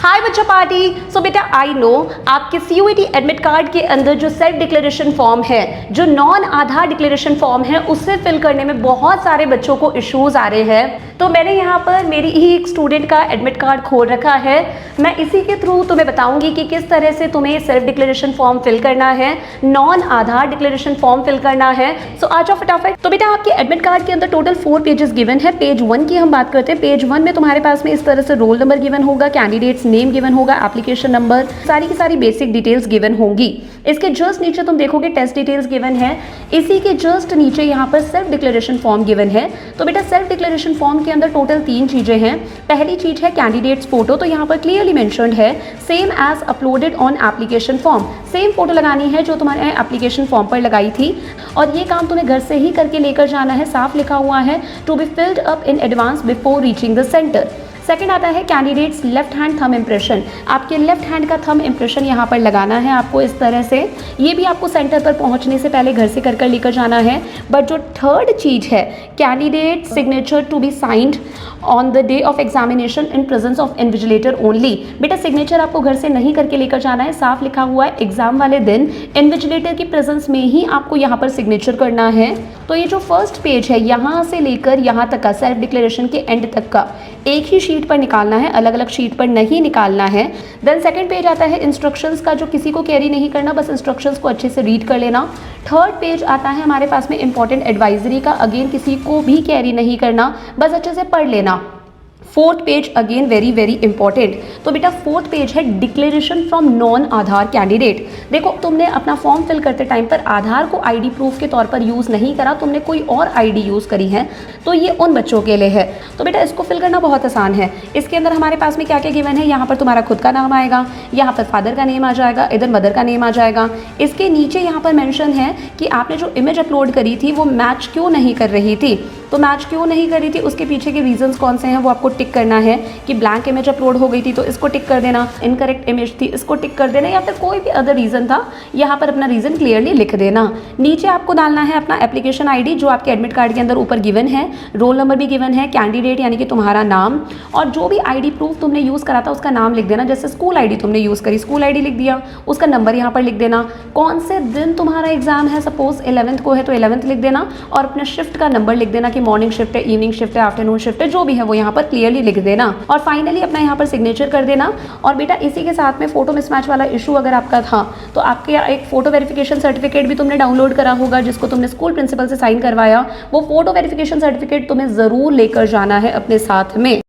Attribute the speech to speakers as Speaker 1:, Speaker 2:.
Speaker 1: हाय बच्चा पार्टी। सो बेटा I know आपके सीयूईटी एडमिट कार्ड के अंदर जो सेल्फ डिक्लेरेशन फॉर्म है, जो नॉन आधार डिक्लेरेशन फॉर्म है, उससे फिल करने में बहुत सारे बच्चों को इश्यूज आ रहे हैं। तो मैंने यहाँ पर मेरी ही एक स्टूडेंट का एडमिट कार्ड खोल रखा है। मैं इसी के थ्रू तुम्हें बताऊंगी कि किस तरह से तुम्हें सेल्फ डिक्लेरेशन फॉर्म फिल करना है, नॉन आधार डिक्लेरेशन फॉर्म फिल करना है। सो आ जाओ फटाफट। तो बेटा आपके एडमिट कार्ड के अंदर टोटल 4 पेजेस गिवन है। पेज 1 की हम बात करते हैं। पेज 1 में तुम्हारे पास में इस तरह से रोल नंबर गिवन होगा, कैंडिडेट्स नेम गिवन होगा, एप्लीकेशन नंबर, सारी की सारी बेसिक डिटेल्स गिवन होंगी। इसके जस्ट नीचे तुम देखोगे टेस्ट डिटेल्स गिवन है। इसी के जस्ट नीचे यहाँ पर सेल्फ डिक्लेरेशन फॉर्म गिवन है। तो बेटा सेल्फ डिक्लेरेशन फॉर्म के अंदर टोटल 3 चीजें हैं। पहली चीज है कैंडिडेट्स फोटो। तो यहाँ पर क्लियरली मेंशन्ड है same as uploaded on application form. Same photo लगानी है जो तुम्हारे एप्लीकेशन फॉर्म पर लगाई थी, और ये काम तुम्हें घर से ही करके लेकर जाना है। साफ लिखा हुआ है to be filled up in advance before reaching the centre. Second आता है candidates left hand thumb impression. आपके लेफ्ट हैंड का थंब इम्प्रेशन यहाँ पर लगाना है आपको इस तरह से। ये भी आपको सेंटर पर पहुँचने से पहले घर से कर लेकर जाना है। बट जो थर्ड चीज़ है candidate signature to be signed on the day of examination in presence of invigilator only. बेटा सिग्नेचर आपको घर से नहीं करके लेकर जाना है। साफ लिखा हुआ है एग्जाम वाले दिन इन्विजिलेटर की प्रेजेंस में ही आपको यहाँ पर सिग्नेचर करना है। तो ये जो फर्स्ट पेज है यहाँ से लेकर यहाँ तक का सेल्फ डिक्लेरेशन के एंड तक का एक ही शीट पर निकालना है, अलग अलग शीट पर नहीं निकालना है। देन सेकंड पेज आता है इंस्ट्रक्शंस का, जो किसी को कैरी नहीं करना, बस इंस्ट्रक्शंस को अच्छे से रीड कर लेना। थर्ड पेज आता है हमारे पास में इंपॉर्टेंट एडवाइजरी का। अगेन किसी को भी कैरी नहीं करना, बस अच्छे से पढ़ लेना। Fourth page again very very important. तो बेटा फोर्थ पेज है declaration from non Aadhaar candidate. देखो तुमने अपना फॉर्म फिल करते टाइम पर आधार को आईडी प्रूफ के तौर पर यूज़ नहीं करा, तुमने कोई और आईडी यूज़ करी है, तो ये उन बच्चों के लिए है। तो बेटा इसको फिल करना बहुत आसान है। इसके अंदर हमारे पास में क्या क्या गिवन है, यहाँ पर तुम्हारा खुद का नाम आएगा, यहाँ पर फादर का नेम आ जाएगा, इधर मदर का नेम आ जाएगा। इसके नीचे यहाँ पर मेंशन है कि आपने जो इमेज अपलोड करी थी वो मैच क्यों नहीं कर रही थी। तो मैच क्यों नहीं करी थी, उसके पीछे के रीजंस कौन से हैं वो आपको टिक करना है। कि ब्लैंक इमेज अपलोड हो गई थी तो इसको टिक कर देना, इनकरेक्ट इमेज थी इसको टिक कर देना, या फिर कोई भी अदर रीजन था, यहाँ पर अपना रीजन क्लियरली लिख देना। नीचे आपको डालना है अपना एप्लीकेशन आईडी जो आपके एडमिट कार्ड के अंदर ऊपर गिवन है, रोल नंबर भी गिवन है, कैंडिडेट यानी कि तुम्हारा नाम, और जो भी आईडी प्रूफ तुमने यूज़ करा था उसका नाम लिख देना। जैसे स्कूल आईडी तुमने यूज़ करी, स्कूल आईडी लिख दिया, उसका नंबर यहाँ पर लिख देना। कौन से दिन तुम्हारा एग्जाम है, सपोज 11th को है तो 11th लिख देना, और अपने शिफ्ट का नंबर लिख देना कि मॉर्निंग शिफ्ट है, इवनिंग शिफ्ट है, आफ्टरनून शिफ्ट है, जो भी है वो यहाँ पर क्लियरली लिख देना। और फाइनली अपना यहाँ पर सिग्नेचर कर देना। और बेटा इसी के साथ में फोटो मिसमैच वाला इशू अगर आपका था तो आपके एक फोटो वेरिफिकेशन सर्टिफिकेट भी तुमने डाउनलोड करा होगा, जिसको तुमने स्कूल प्रिंसिपल से साइन करवाया। वो फोटो वेरिफिकेशन सर्टिफिकेट तुम्हें ज़रूर लेकर जाना है अपने साथ में।